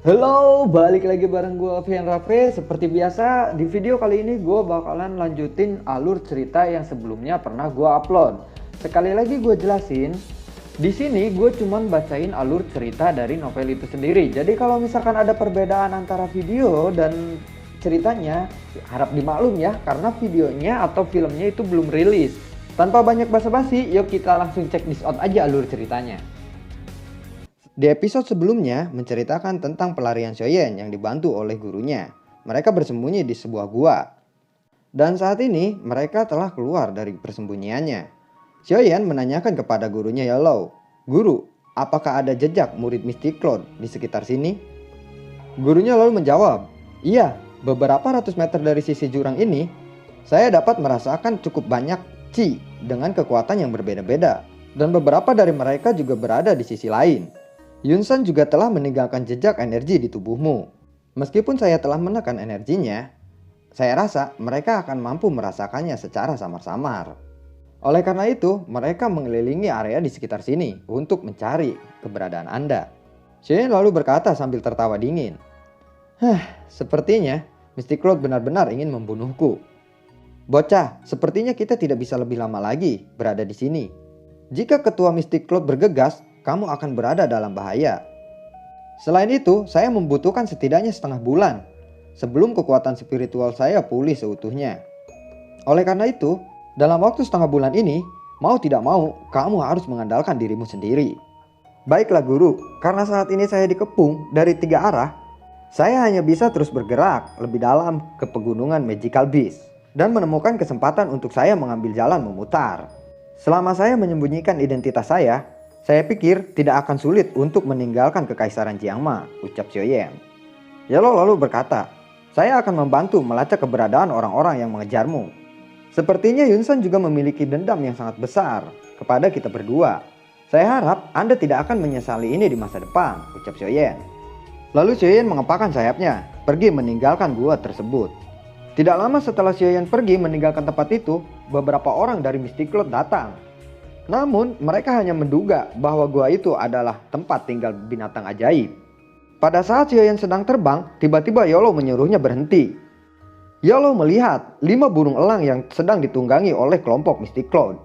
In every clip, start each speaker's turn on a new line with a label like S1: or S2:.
S1: Halo, balik lagi bareng gue Alfian Raffe. Seperti biasa, di video kali ini gue bakalan lanjutin alur cerita yang sebelumnya pernah gue upload. Sekali lagi gue jelasin, di sini gue cuman bacain alur cerita dari novel itu sendiri. Jadi kalau misalkan ada perbedaan antara video dan ceritanya, harap dimaklum ya, karena videonya atau filmnya itu belum rilis. Tanpa banyak basa-basi, yuk kita langsung check this out aja alur ceritanya. Di episode sebelumnya menceritakan tentang pelarian Xiaoyan yang dibantu oleh gurunya. Mereka bersembunyi di sebuah gua. Dan saat ini mereka telah keluar dari persembunyiannya. Xiaoyan menanyakan kepada gurunya Yellow, "Guru, apakah ada jejak murid Mystic Cloud di sekitar sini?" Gurunya lalu menjawab, "Iya, beberapa ratus meter dari sisi jurang ini, saya dapat merasakan cukup banyak Qi dengan kekuatan yang berbeda-beda. Dan beberapa dari mereka juga berada di sisi lain. Yunsan juga telah meninggalkan jejak energi di tubuhmu. Meskipun saya telah menekan energinya, saya rasa mereka akan mampu merasakannya secara samar-samar. Oleh karena itu, mereka mengelilingi area di sekitar sini untuk mencari keberadaan Anda." Shen lalu berkata sambil tertawa dingin, Sepertinya Mystic Cloud benar-benar ingin membunuhku. Bocah, sepertinya kita tidak bisa lebih lama lagi berada di sini. Jika ketua Mystic Cloud bergegas, kamu akan berada dalam bahaya. Selain itu, saya membutuhkan setidaknya setengah bulan sebelum kekuatan spiritual saya pulih seutuhnya. Oleh karena itu, dalam waktu setengah bulan ini, mau tidak mau, kamu harus mengandalkan dirimu sendiri. Baiklah guru, karena saat ini saya dikepung dari 3 arah, saya hanya bisa terus bergerak lebih dalam ke pegunungan Magical Beast dan menemukan kesempatan untuk saya mengambil jalan memutar. Selama saya menyembunyikan identitas saya pikir tidak akan sulit untuk meninggalkan kekaisaran Jiangma, ucap Xiaoyan. Yellow lalu berkata, "Saya akan membantu melacak keberadaan orang-orang yang mengejarmu. Sepertinya Yunsan juga memiliki dendam yang sangat besar kepada kita berdua. Saya harap Anda tidak akan menyesali ini di masa depan," ucap Xiaoyan. Lalu Xiaoyan mengepakkan sayapnya, pergi meninggalkan gua tersebut. Tidak lama setelah Xiaoyan pergi meninggalkan tempat itu, beberapa orang dari Mystic Cloud datang. Namun mereka hanya menduga bahwa gua itu adalah tempat tinggal binatang ajaib. Pada saat Xiaoyan sedang terbang, tiba-tiba Yellow menyuruhnya berhenti. Yellow melihat 5 burung elang yang sedang ditunggangi oleh kelompok Mystic Cloud.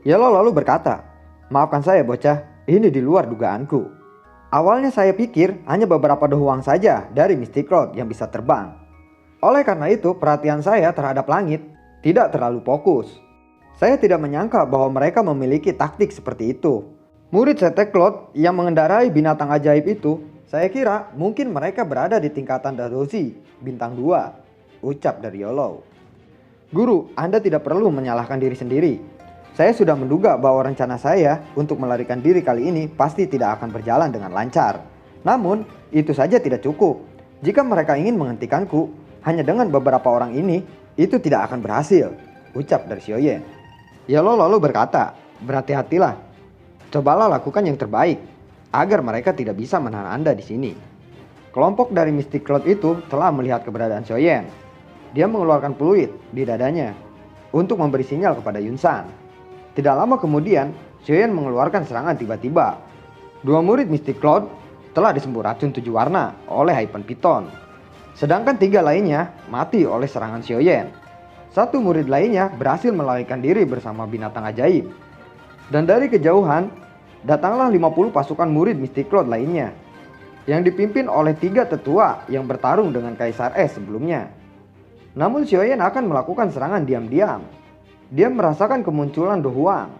S1: Yellow lalu berkata, "Maafkan saya bocah, ini di luar dugaanku. Awalnya saya pikir hanya beberapa doang saja dari Mystic Cloud yang bisa terbang. Oleh karena itu perhatian saya terhadap langit tidak terlalu fokus. Saya tidak menyangka bahwa mereka memiliki taktik seperti itu. Murid Setek Cloud yang mengendarai binatang ajaib itu, saya kira mungkin mereka berada di tingkatan Dadozi bintang 2, ucap dari Yellow. Guru, Anda tidak perlu menyalahkan diri sendiri. Saya sudah menduga bahwa rencana saya untuk melarikan diri kali ini pasti tidak akan berjalan dengan lancar. Namun, itu saja tidak cukup. Jika mereka ingin menghentikanku, hanya dengan beberapa orang ini, itu tidak akan berhasil, ucap dari Xiaoyan. Yellow lalu berkata, "Berhati-hatilah. Cobalah lakukan yang terbaik agar mereka tidak bisa menahan Anda di sini." Kelompok dari Mystic Cloud itu telah melihat keberadaan Xiaoyan. Dia mengeluarkan peluit di dadanya untuk memberi sinyal kepada Yunsan. Tidak lama kemudian, Xiaoyan mengeluarkan serangan tiba-tiba. 2 murid Mystic Cloud telah disembur racun 7 warna oleh Hypen Python. Sedangkan 3 lainnya mati oleh serangan Xiaoyan. 1 murid lainnya berhasil melarikan diri bersama binatang ajaib. Dan dari kejauhan, datanglah 50 pasukan murid Mystic Cloud lainnya, yang dipimpin oleh 3 tetua yang bertarung dengan Kaisar Es sebelumnya. Namun Xiaoyan akan melakukan serangan diam-diam. Dia merasakan kemunculan Do Huang.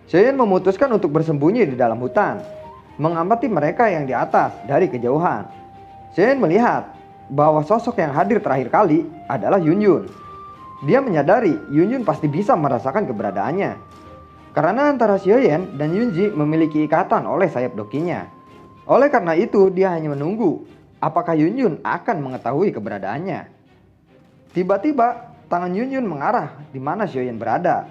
S1: Xiaoyan memutuskan untuk bersembunyi di dalam hutan, mengamati mereka yang di atas dari kejauhan. Xiaoyan melihat bahwa sosok yang hadir terakhir kali adalah Yunyun. Dia menyadari Yunyun pasti bisa merasakan keberadaannya, karena antara Xiaoyan dan Yunji memiliki ikatan oleh sayap dokinya. Oleh karena itu dia hanya menunggu apakah Yunyun akan mengetahui keberadaannya. Tiba-tiba tangan Yunyun mengarah di mana Xiaoyan berada,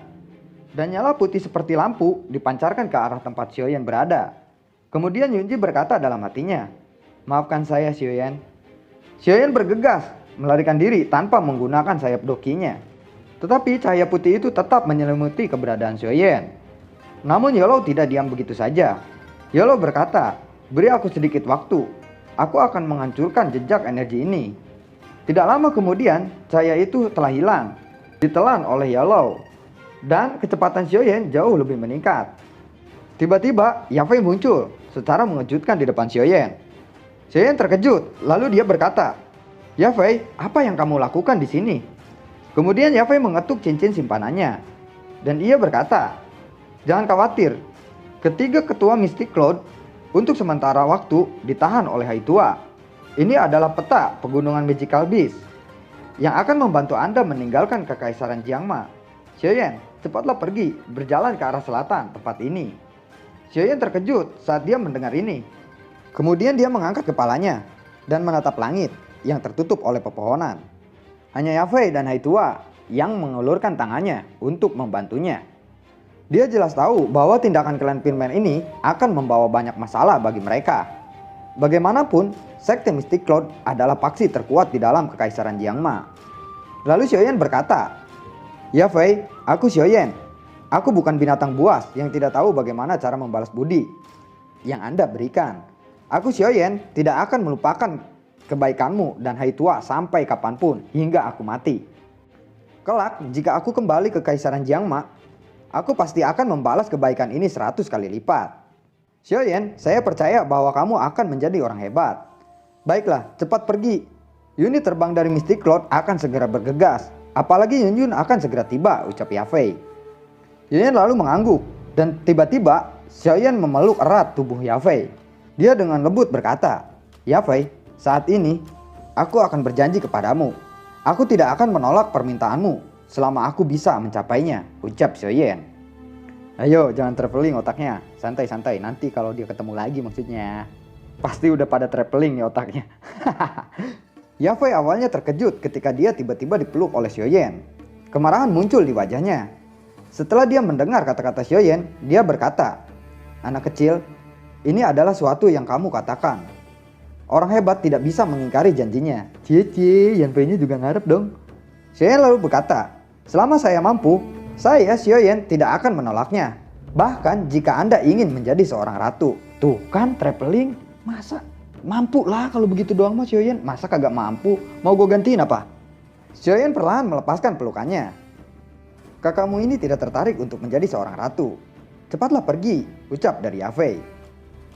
S1: dan nyala putih seperti lampu dipancarkan ke arah tempat Xiaoyan berada. Kemudian Yunji berkata dalam hatinya, "Maafkan saya Xiaoyan." Xiaoyan bergegas melarikan diri tanpa menggunakan sayap dokinya. Tetapi cahaya putih itu tetap menyelimuti keberadaan Xiaoyan. Namun Yellow tidak diam begitu saja. Yellow berkata, "Beri aku sedikit waktu. Aku akan menghancurkan jejak energi ini. Tidak lama kemudian, cahaya itu telah hilang, ditelan oleh Yellow. Dan kecepatan Xiaoyan jauh lebih meningkat. Tiba-tiba, Yang Fei muncul secara mengejutkan di depan Xiaoyan. Xiaoyan terkejut, lalu dia berkata, "Ya Fei, apa yang kamu lakukan di sini?" Kemudian Ya Fei mengetuk cincin simpanannya. Dan ia berkata, "Jangan khawatir, ketiga ketua Mystic Cloud untuk sementara waktu ditahan oleh Hai Tua. Ini adalah peta pegunungan Magical Beast yang akan membantu Anda meninggalkan kekaisaran Jiangma. Xiaoyan, cepatlah pergi berjalan ke arah selatan tempat ini." Xiaoyan terkejut saat dia mendengar ini. Kemudian dia mengangkat kepalanya dan menatap langit yang tertutup oleh pepohonan. Hanya Ya Fei dan Hai Tua yang mengulurkan tangannya untuk membantunya. Dia jelas tahu bahwa tindakan klan Pinman ini akan membawa banyak masalah bagi mereka. Bagaimanapun, Sekte Mystic Cloud adalah paksi terkuat di dalam kekaisaran Jiangma. Lalu Xiaoyan berkata, "Ya Fei, aku Xiaoyan. Aku bukan binatang buas yang tidak tahu bagaimana cara membalas budi yang Anda berikan. Aku Xiaoyan tidak akan melupakan kebaikanmu dan Hai Tua sampai kapanpun hingga aku mati. Kelak, jika aku kembali ke Kaisaran Jiangma, aku pasti akan membalas kebaikan ini 100 kali lipat. Xiaoyan, saya percaya bahwa kamu akan menjadi orang hebat. Baiklah, cepat pergi. Unit terbang dari Mystic Cloud akan segera bergegas. Apalagi Yun Yun akan segera tiba," ucap Ya Fei. Xiaoyan lalu mengangguk dan tiba-tiba Xiaoyan memeluk erat tubuh Ya Fei. Dia dengan lembut berkata, "Ya Fei, saat ini aku akan berjanji kepadamu. Aku tidak akan menolak permintaanmu selama aku bisa mencapainya," ucap Xiaoyan. Ayo, jangan traveling otaknya. Santai-santai, nanti kalau dia ketemu lagi maksudnya. Pasti udah pada traveling ya otaknya. Ya Fei awalnya terkejut ketika dia tiba-tiba dipeluk oleh Xiaoyan. Kemarahan muncul di wajahnya. Setelah dia mendengar kata-kata Xiaoyan, dia berkata, "Anak kecil, ini adalah suatu yang kamu katakan. Orang hebat tidak bisa mengingkari janjinya." Cie, Yan Fei-nya juga ngarep dong. Xiaoyan lalu berkata, "Selama saya mampu, saya Xiaoyan tidak akan menolaknya. Bahkan jika Anda ingin menjadi seorang ratu." Tuh kan traveling, masa mampu lah kalau begitu doang mah Xiaoyan. Masa kagak mampu? Mau gue gantiin apa? Xiaoyan perlahan melepaskan pelukannya. "Kakakmu ini tidak tertarik untuk menjadi seorang ratu. Cepatlah pergi," ucap dari Ya Fei.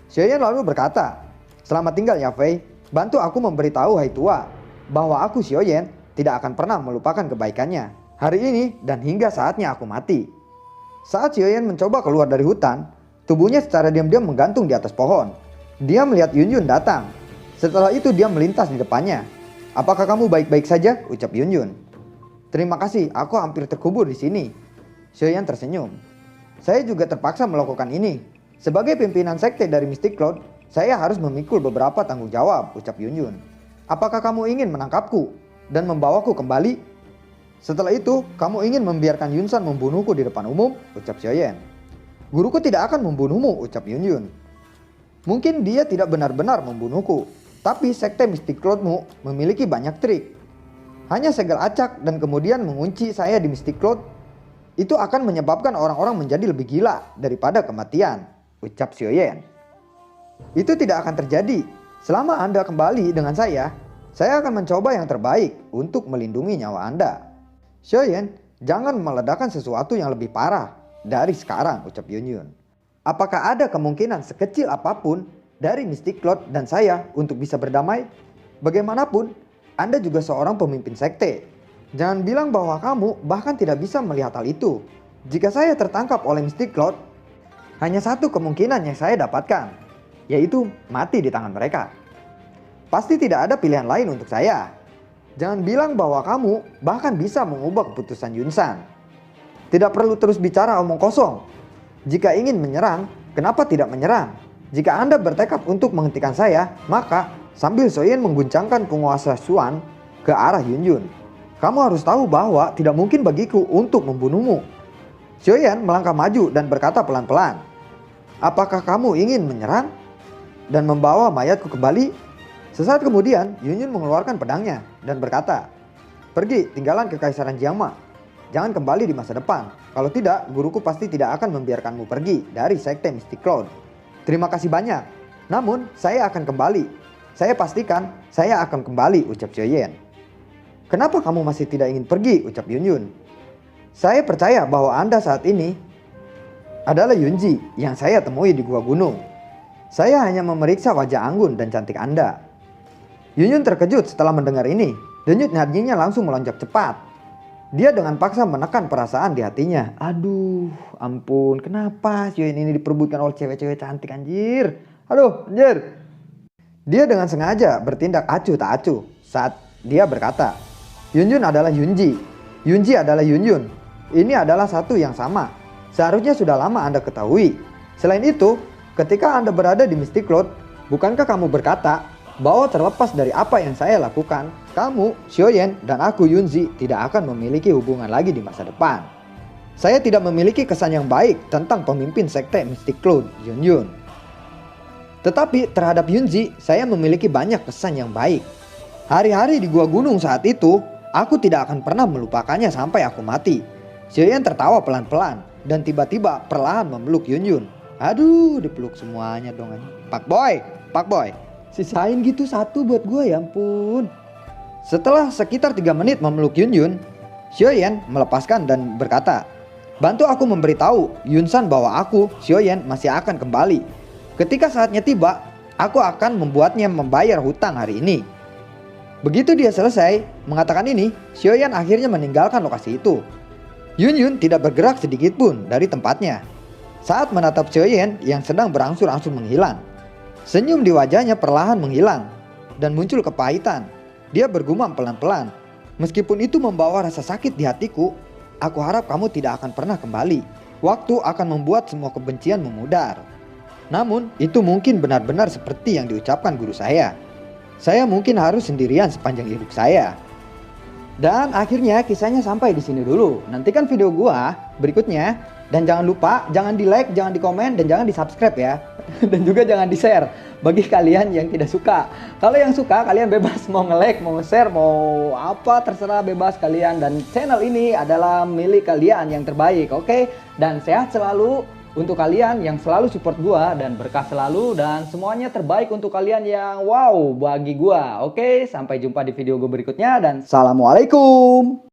S1: Xiaoyan lalu berkata, "Selamat tinggal Ya Fei. Bantu aku memberitahu Hai Tua bahwa aku Xiaoyan tidak akan pernah melupakan kebaikannya hari ini dan hingga saatnya aku mati." Saat Xiaoyan mencoba keluar dari hutan, tubuhnya secara diam-diam menggantung di atas pohon. Dia melihat Yun Yun datang. Setelah itu dia melintas di depannya. "Apakah kamu baik-baik saja?" ucap Yun Yun. "Terima kasih, aku hampir terkubur di sini." Xiaoyan tersenyum. "Saya juga terpaksa melakukan ini. Sebagai pimpinan sekte dari Mystic Cloud, saya harus memikul beberapa tanggung jawab," ucap Yun Yun. "Apakah kamu ingin menangkapku dan membawaku kembali? Setelah itu, kamu ingin membiarkan Yun San membunuhku di depan umum?" ucap Xiaoyan. "Guruku tidak akan membunuhmu," ucap Yun Yun. "Mungkin dia tidak benar-benar membunuhku, tapi sekte Mystic Cloudmu memiliki banyak trik. Hanya segel acak dan kemudian mengunci saya di Mystic Cloud, itu akan menyebabkan orang-orang menjadi lebih gila daripada kematian," ucap Xiaoyan. "Itu tidak akan terjadi. Selama Anda kembali dengan saya akan mencoba yang terbaik untuk melindungi nyawa Anda." "Xiaoyan, jangan meledakkan sesuatu yang lebih parah dari sekarang," ucap Yun Yun. "Apakah ada kemungkinan sekecil apapun dari Mystic Cloud dan saya untuk bisa berdamai? Bagaimanapun, Anda juga seorang pemimpin sekte. Jangan bilang bahwa kamu bahkan tidak bisa melihat hal itu. Jika saya tertangkap oleh Mystic Cloud, hanya satu kemungkinan yang saya dapatkan, yaitu mati di tangan mereka. Pasti tidak ada pilihan lain untuk saya. Jangan bilang bahwa kamu bahkan bisa mengubah keputusan Yun San. Tidak perlu terus bicara omong kosong. Jika ingin menyerang, kenapa tidak menyerang? Jika Anda bertekad untuk menghentikan saya, maka..." Sambil Xiaoyan mengguncangkan penguasa Xuan ke arah Yun Yun. "Kamu harus tahu bahwa tidak mungkin bagiku untuk membunuhmu." Xiaoyan melangkah maju dan berkata pelan-pelan, "Apakah kamu ingin menyerang dan membawa mayatku kembali?" Sesaat kemudian, Yun Yun mengeluarkan pedangnya dan berkata, "Pergi, tinggalan kekaisaran Jiangma. Jangan kembali di masa depan. Kalau tidak, guruku pasti tidak akan membiarkanmu pergi dari sekte Mystic Cloud. Terima kasih banyak. Namun, saya akan kembali. Saya pastikan saya akan kembali, ucap Xiaoyan. Kenapa kamu masih tidak ingin pergi, ucap Yunyun. Saya percaya bahwa Anda saat ini adalah Yunji yang saya temui di gua gunung. Saya hanya memeriksa wajah anggun dan cantik Anda. Yunyun terkejut setelah mendengar ini. Denyut nadinya langsung melonjak cepat. Dia dengan paksa menekan perasaan di hatinya. Aduh, ampun, kenapa Xiaoyan ini diperebutkan oleh cewek-cewek cantik anjir? Aduh, anjir. Dia dengan sengaja bertindak acuh tak acuh saat dia berkata, Yunyun adalah Yunji, Yunji adalah Yunyun. Ini adalah satu yang sama. Seharusnya sudah lama Anda ketahui. Selain itu, ketika Anda berada di Mystic Cloud, bukankah kamu berkata bahwa terlepas dari apa yang saya lakukan, kamu, Xiaoyan, dan aku Yunji tidak akan memiliki hubungan lagi di masa depan. Saya tidak memiliki kesan yang baik tentang pemimpin sekte Mystic Cloud, Yunyun. Tetapi terhadap Yunji, saya memiliki banyak kesan yang baik. Hari-hari di gua gunung saat itu, aku tidak akan pernah melupakannya sampai aku mati. Xiaoyan tertawa pelan-pelan dan tiba-tiba perlahan memeluk Yunyun. Aduh, dipeluk semuanya dong. Pak Boy, sisain gitu satu buat gua, ya ampun. Setelah sekitar 3 menit memeluk Yunyun, Xiaoyan melepaskan dan berkata, bantu aku memberitahu Yunsan bahwa aku, Xiaoyan, masih akan kembali. Ketika saatnya tiba, aku akan membuatnya membayar hutang hari ini. Begitu dia selesai mengatakan ini, Xiaoyan akhirnya meninggalkan lokasi itu. Yunyun tidak bergerak sedikit pun dari tempatnya. Saat menatap Xiaoyan yang sedang berangsur-angsur menghilang, senyum di wajahnya perlahan menghilang dan muncul kepahitan. Dia bergumam pelan-pelan, meskipun itu membawa rasa sakit di hatiku, aku harap kamu tidak akan pernah kembali. Waktu akan membuat semua kebencian memudar. Namun itu mungkin benar-benar seperti yang diucapkan guru saya. Saya mungkin harus sendirian sepanjang hidup saya. Dan akhirnya kisahnya sampai di sini dulu. Nantikan video gua berikutnya. Dan jangan lupa, jangan di like, jangan di komen, dan jangan di subscribe ya. Dan juga jangan di share bagi kalian yang tidak suka. Kalau yang suka, kalian bebas mau nge-like, mau nge-share, mau apa, terserah, bebas kalian. Dan channel ini adalah milik kalian yang terbaik, oke? Dan sehat selalu untuk kalian yang selalu support gua, dan berkah selalu, dan semuanya terbaik untuk kalian yang wow bagi gua. Oke, sampai jumpa di video gua berikutnya, dan assalamualaikum.